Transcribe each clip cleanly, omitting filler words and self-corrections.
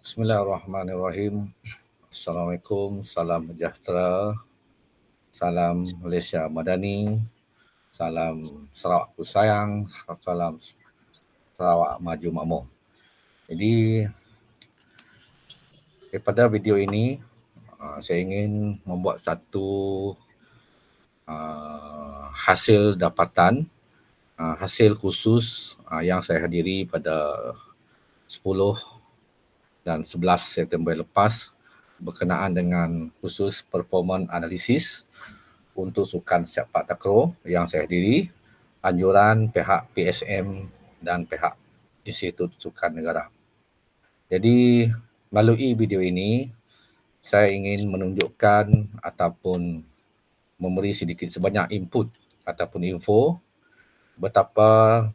Bismillahirrahmanirrahim. Assalamualaikum, salam sejahtera, salam Malaysia Madani, salam Sarawakku sayang, salam Sarawak maju makmur. Jadi daripada video ini saya ingin membuat satu hasil dapatan, hasil khusus yang saya hadiri pada 10 dan 11 September lepas berkenaan dengan khusus performance analisis untuk sukan sepak takraw yang saya hadiri, anjuran pihak PSM dan pihak Institut Sukan Negara. Jadi melalui video ini saya ingin menunjukkan ataupun memberi sedikit sebanyak input ataupun info betapa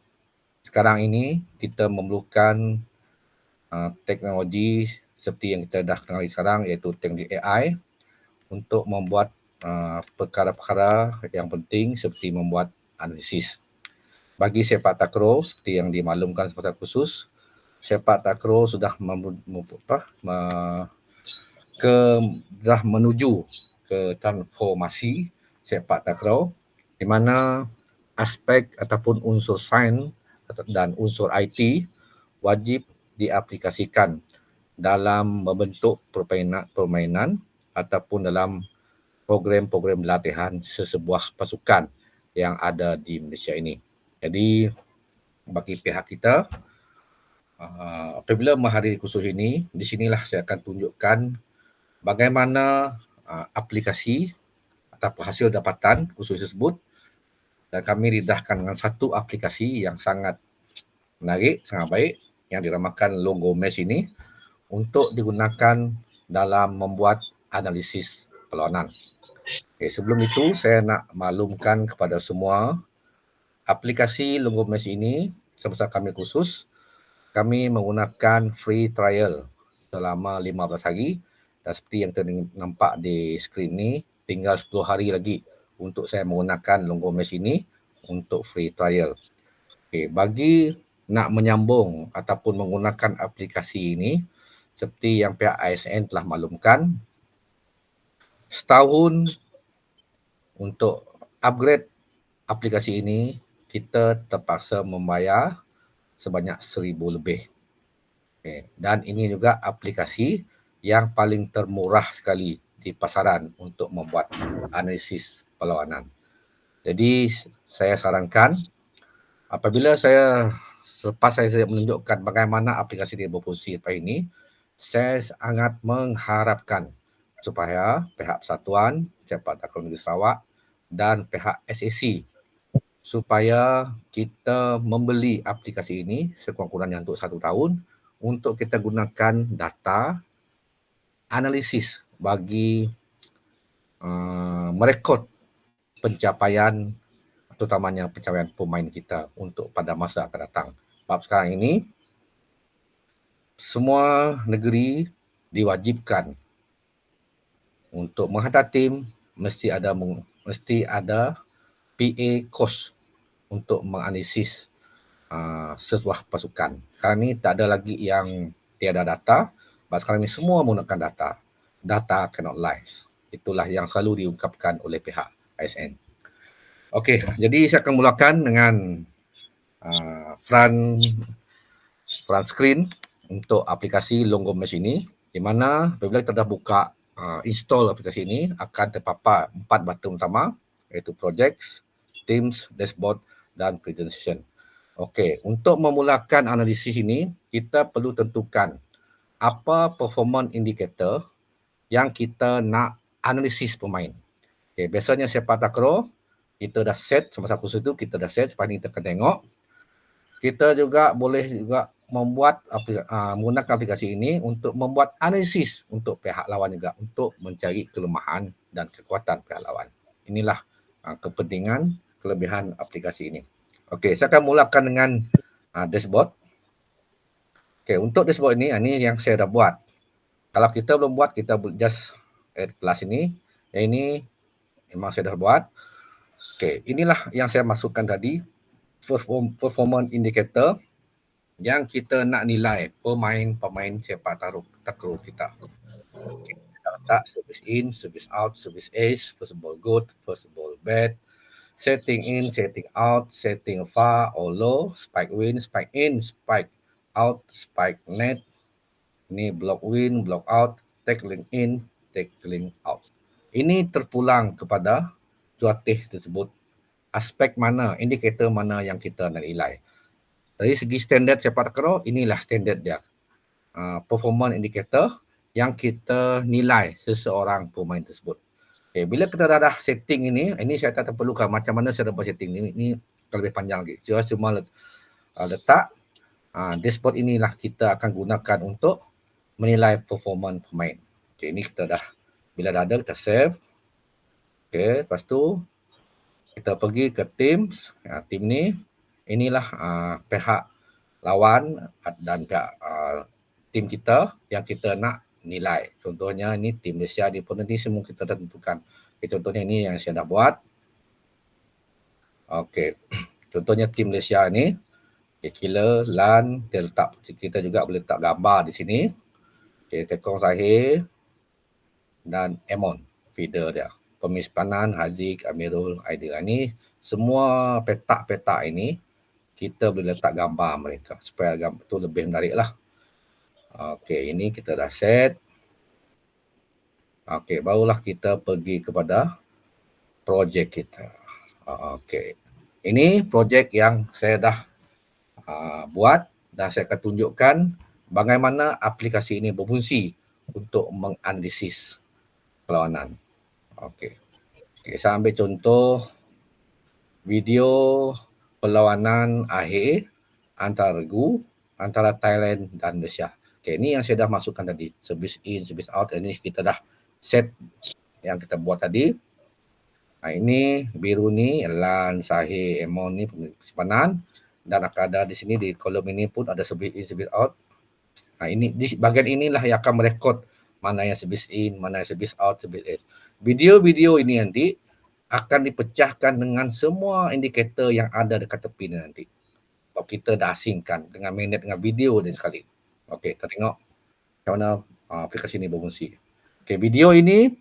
sekarang ini kita memerlukan teknologi seperti yang kita dah kenali sekarang, iaitu teknologi AI untuk membuat perkara-perkara yang penting seperti membuat analisis. Bagi sepak takraw seperti yang dimaklumkan secara khusus, sepak takraw sudah dah menuju ke transformasi sepak takraw di mana aspek ataupun unsur sains dan unsur IT wajib diaplikasikan dalam membentuk permainan ataupun dalam program-program latihan sesebuah pasukan yang ada di Malaysia ini. Jadi bagi pihak kita, apabila menghadiri kursus ini, di sinilah saya akan tunjukkan bagaimana aplikasi atau hasil dapatan kursus tersebut, dan kami didahkan dengan satu aplikasi yang sangat menarik, sangat baik, yang dinamakan Logo Mesh ini untuk digunakan dalam membuat analisis perlawanan. Okay, sebelum itu saya nak maklumkan kepada semua, aplikasi Logo Mesh ini semasa kami kursus, kami menggunakan free trial selama 15 hari, dan seperti yang nampak di skrin ini, tinggal 10 hari lagi untuk saya menggunakan Logo Mesh ini untuk free trial. Okay, bagi nak menyambung ataupun menggunakan aplikasi ini, seperti yang pihak ASN telah maklumkan, setahun untuk upgrade aplikasi ini, kita terpaksa membayar sebanyak 1,000 lebih. Okay. Dan ini juga aplikasi yang paling termurah sekali di pasaran untuk membuat analisis perlawanan. Jadi saya sarankan, apabila selepas saya menunjukkan bagaimana aplikasi ini berfungsi lepas ini, saya sangat mengharapkan supaya pihak Persatuan Sepak Takraw Negeri Sarawak dan pihak SAC supaya kita membeli aplikasi ini sekurang-kurangnya untuk 1 tahun untuk kita gunakan data analisis bagi merekod pencapaian, terutamanya pencapaian pemain kita untuk pada masa akan datang. Sebab sekarang ini semua negeri diwajibkan untuk menghantar tim mesti ada PA course untuk menganalisis sebuah pasukan. Sekarang ini tak ada lagi yang tiada data, sebab sekarang ini semua menggunakan data. Data cannot lies. Itulah yang selalu diungkapkan oleh pihak ASN. Okey, jadi saya akan mulakan dengan front screen untuk aplikasi Logo Mesh ini, di mana apabila kita dah buka install aplikasi ini, akan terpapar 4 button utama, iaitu Projects, Teams, Dashboard dan Presentation. Okey, untuk memulakan analisis ini, kita perlu tentukan apa performance indicator yang kita nak analisis pemain. Okey, biasanya sepak takraw, kita dah set, semasa kursus itu kita dah set, lepas ni kita akan tengok. Kita juga boleh menggunakan aplikasi ini untuk membuat analisis untuk pihak lawan juga, untuk mencari kelemahan dan kekuatan pihak lawan. Inilah kepentingan, kelebihan aplikasi ini. Okey, saya akan mulakan dengan dashboard. Okey, untuk dashboard ini yang saya dah buat. Kalau kita belum buat, kita just add plus ini. Yang ini memang saya dah buat. Okey, inilah yang saya masukkan tadi, performance indicator yang kita nak nilai pemain-pemain sepak takraw kita. Kita letak service in, service out, service ace, first ball good, first ball bad, setting in, setting out, setting far or low, spike win, spike in, spike out, spike net, ini block win, block out, tackling in, tackling out. Ini terpulang kepada cuatih tersebut. Aspek mana, indikator mana yang kita nak nilai. Dari segi standard sepak takraw, inilah standard dia. Performance indicator yang kita nilai seseorang pemain tersebut. Okay, bila kita dah setting ini saya tak perlukan macam mana saya dapat setting ini lebih panjang lagi. Cuma letak dashboard inilah kita akan gunakan untuk menilai performance pemain. Okay, ini kita dah, bila dah ada kita save. Okay, lepas tu kita pergi ke Teams. Tim ni, inilah pihak lawan dan pihak tim kita yang kita nak nilai. Contohnya ini tim Malaysia di penalti semua kita dah tentukan. Okay, contohnya ini yang saya dah buat. Okey. Contohnya tim Malaysia ni, okay, killer, LAN, dia letak, kita juga boleh letak gambar di sini. Okay, Tekong Zahir dan Emon, feeder dia. Pemispanan, Haziq, Amirul, Aidil. Ini semua petak-petak ini kita boleh letak gambar mereka supaya gambar tu lebih menarik lah. Okey, ini kita dah set. Okey, barulah kita pergi kepada projek kita. Okey. Ini projek yang saya dah buat dan saya akan tunjukkan bagaimana aplikasi ini berfungsi untuk menganalisis perlawanan. Okey. Okay, saya ambil contoh video perlawanan akhir antara Thailand dan Malaysia. Okay, ini yang saya dah masukkan tadi. Service in, service out. Ini kita dah set yang kita buat tadi. Ini biru ni, LAN, Sahih, Emon ni simpanan. Dan akan ada di sini di kolom ini pun ada service in, service out. Ini di bahagian inilah yang akan merekod mana yang service in, mana yang service out, service out. Video-video ini nanti akan dipecahkan dengan semua indikator yang ada dekat tepi ni nanti. Kalau kita dah asingkan dengan magnet dengan video ni sekali. Okey, kita tengok macam mana aplikasi ini berfungsi. Okey, video ini,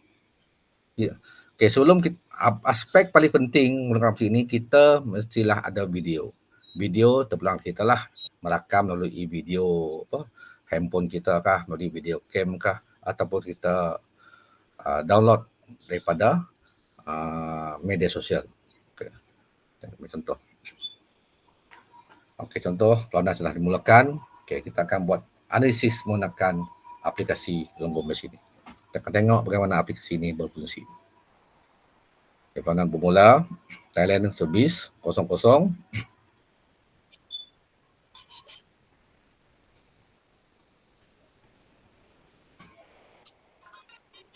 okey, sebelum kita, aspek paling penting menggunakan aplikasi ini, kita mestilah ada video. Video terpulang kita lah merakam melalui video handphone kita kah, melalui video cam kah, ataupun kita download daripada media sosial. Okay. Contoh. Okey, contoh perlawanan sudah dimulakan. Okey, kita akan buat analisis menggunakan aplikasi Longgo Mesh ini. Kita akan tengok bagaimana aplikasi ini berfungsi. Okay, perlawanan bermula. Thailand service 0-0.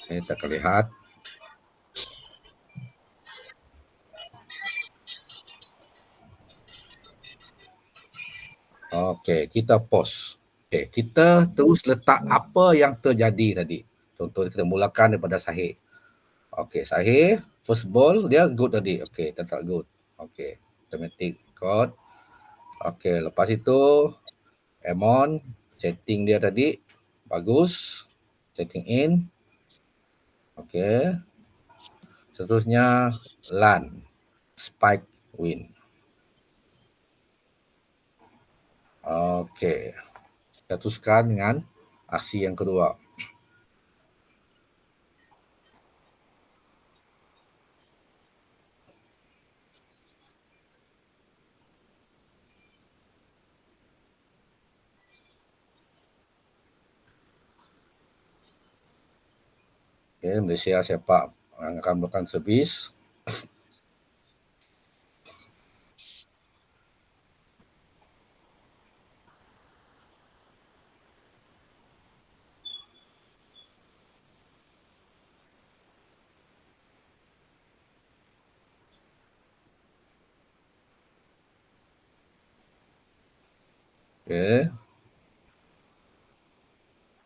Ini kita akan lihat. Okey, kita pause. Okey, kita terus letak apa yang terjadi tadi. Contoh kita mulakan daripada Sahih. Okey, Sahih, first ball dia good tadi. Okey, tetap good. Okey, automatic code. Okey, lepas itu Emon, setting dia tadi bagus. Setting in. Okey. Seterusnya LAN, spike win. Okey. Kita teruskan dengan aksi yang kedua. Okey, Malaysia sepak akan melakukan servis. Okey.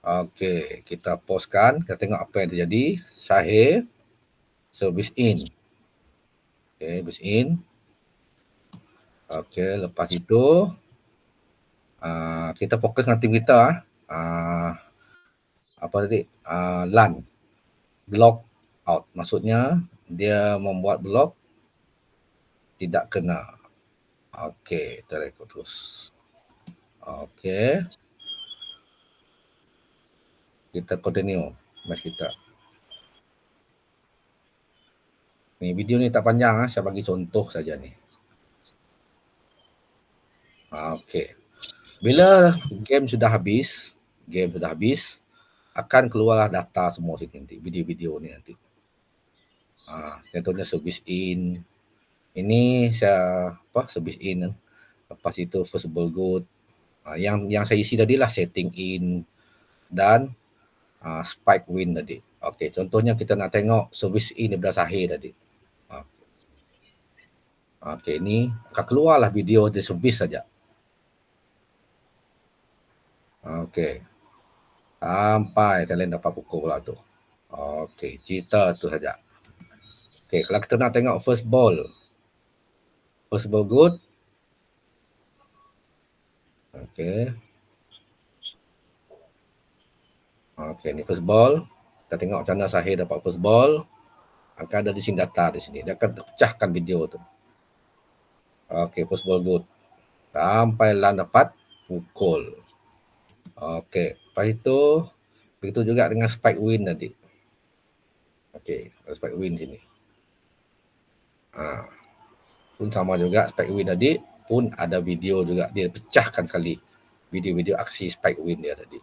Okey, kita posekan, kita tengok apa yang terjadi. Sahih, service in. Okey, service in. Okey, lepas itu Kita fokus dengan tim kita. Apa tadi? LAN, block out. Maksudnya dia membuat block tidak kena. Okey, kita rekod terus. Okey. Kita continue match kita. Ni video ni tak panjang, saya bagi contoh saja ni. Okey. Bila game sudah habis, akan keluarlah data semua sini nanti, video-video ni nanti. Contohnya service in. Ini saya service in. Lepas itu first ball good. Yang saya isi tadi lah setting in dan spike win tadi. Okey, contohnya kita nak tengok service in daripada Sahir tadi. Okey, ni akan keluarlah video di service saja. Okey. Sampai talent dapat pukul pula tu. Okey, cerita tu saja. Okey, kalau kita nak tengok first ball good. Okey. Okey, ni first ball. Kita tengok macam mana Sahir dapat first ball. Akan ada di sini data di sini. Dia akan pecahkan video tu. Okey, first ball good. Sampai LAN dapat pukul. Okey, lepas itu begitu juga dengan spike win tadi. Okey, spike win sini. Pun sama juga spike win tadi pun ada video juga, dia pecahkan sekali video-video aksi spike win dia tadi.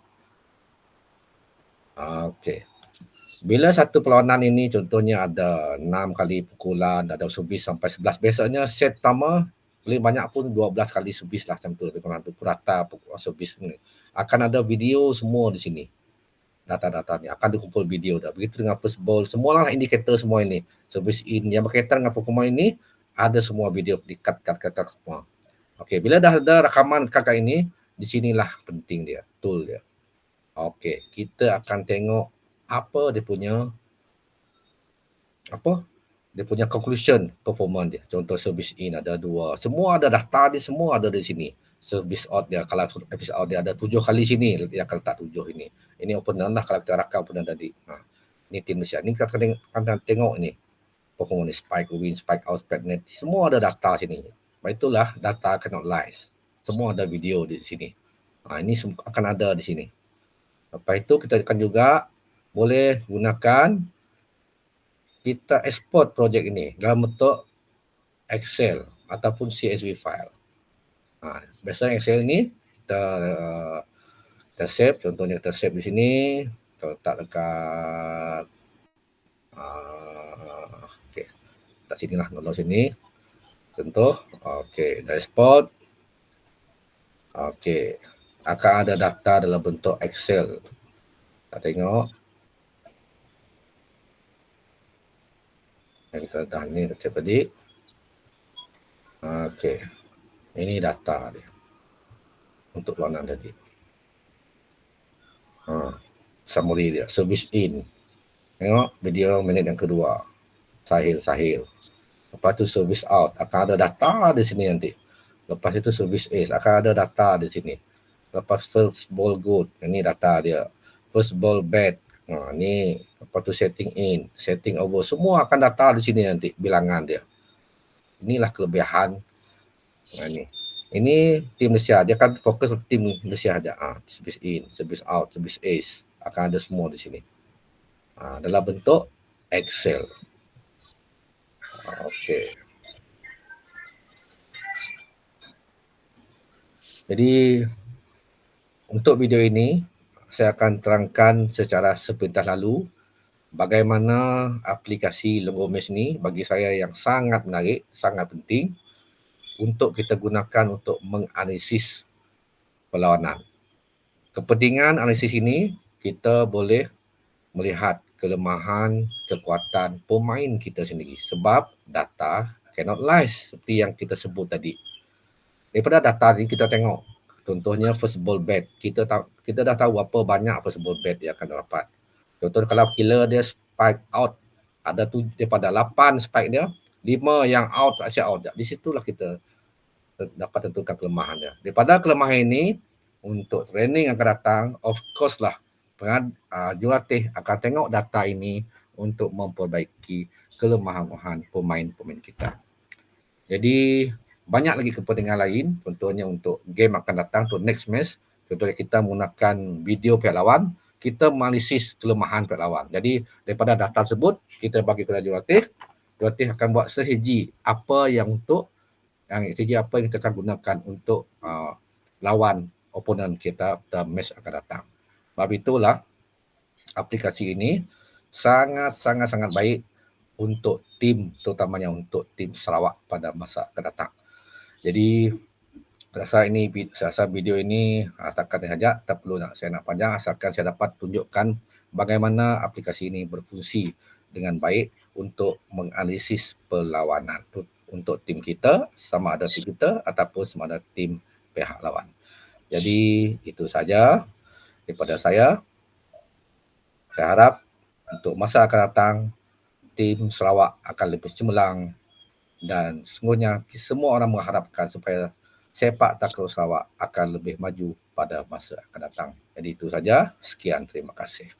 Okey. Bila satu perlawanan ini contohnya ada 6 kali pukulan, ada servis sampai 11, biasanya set pertama paling banyak pun 12 kali servis lah macam tu, lebih kurang tu rata servis ni. Akan ada video semua di sini. Data-data ni akan dikumpul video dah. Begitu dengan first ball, semualah indikator semua ini. Service in yang berkaitan dengan performa ini ada semua video di-cut semua. Okey, bila dah ada rakaman kakak ini, di sinilah penting dia, tool dia. Okey, kita akan tengok apa dia punya conclusion performance dia. Contoh service in ada 2. Semua ada data dia, semua ada di sini. Service out dia, kalau episode out dia ada 7 kali sini, dia akan letak 7 ini. Ini opener lah kalau kita rakam opener tadi. Ini tim Malaysia. Ini kita akan tengok ini. Performance spike win, spike out, spike net. Semua ada data sini. Itulah data cannot lies. Semua ada video di sini. Ini akan ada di sini. Lepas itu kita akan juga boleh gunakan, kita export projek ini dalam bentuk Excel ataupun CSV file. Biasanya Excel ini kita save, contohnya kita save di sini, kita letak dekat kat sini lah, download sini. Contoh, okey, dah export. Okey, akan ada data dalam bentuk Excel. Kita tengok. Yang kita dah ni cek tadi. Okey. Ini data dia. Untuk perlawanan tadi. Summary dia. Service in. Tengok video minit yang kedua. Sahir. Lepas tu service out. Akan ada data di sini nanti. Lepas itu service ace. Akan ada data di sini. Lepas first ball good. Ini data dia. First ball bad. Ni. Lepas tu setting in. Setting over. Semua akan data di sini nanti. Bilangan dia. Inilah kelebihan. Ini tim Malaysia. Dia akan fokus tim Malaysia saja. Service in, service out, service ace. Akan ada semua di sini. Dalam bentuk Excel. Okey. Jadi untuk video ini saya akan terangkan secara sepintas lalu bagaimana aplikasi Logomesh ni bagi saya yang sangat menarik, sangat penting untuk kita gunakan untuk menganalisis perlawanan. Kepentingan analisis ini, kita boleh melihat kelemahan, kekuatan pemain kita sendiri. Sebab data cannot lies seperti yang kita sebut tadi. Daripada data ni kita tengok, contohnya first ball bet. Kita dah tahu berapa banyak first ball bet dia akan dapat. Contoh kalau killer dia spike out, ada daripada 8 spike dia, 5 yang out, asyik out. Di situlah kita dapat tentukan kelemahan dia. Daripada kelemahan ini, untuk training akan datang, of course lah jurulatih akan tengok data ini untuk memperbaiki kelemahan pemain-pemain kita. Jadi banyak lagi kepentingan lain, contohnya untuk game akan datang, untuk next match, contohnya kita menggunakan video pihak lawan, kita menganalisis kelemahan pihak lawan. Jadi daripada data tersebut, kita bagi kepada jurulatih akan buat strategi apa yang kita akan gunakan untuk lawan oponen kita dalam match akan datang. Sebab itulah aplikasi ini sangat baik untuk tim, terutamanya untuk tim Sarawak pada masa akan datang. Jadi saya rasa video ini setakat saja, tak perlu saya nak panjang, asalkan saya dapat tunjukkan bagaimana aplikasi ini berfungsi dengan baik untuk menganalisis perlawanan untuk tim kita, sama ada tim kita ataupun sama ada tim pihak lawan. Jadi itu saja daripada saya. Saya harap untuk masa akan datang tim Sarawak akan lebih cemerlang, dan sesungguhnya semua orang mengharapkan supaya sepak takraw Sarawak akan lebih maju pada masa akan datang. Jadi itu saja. Sekian, terima kasih.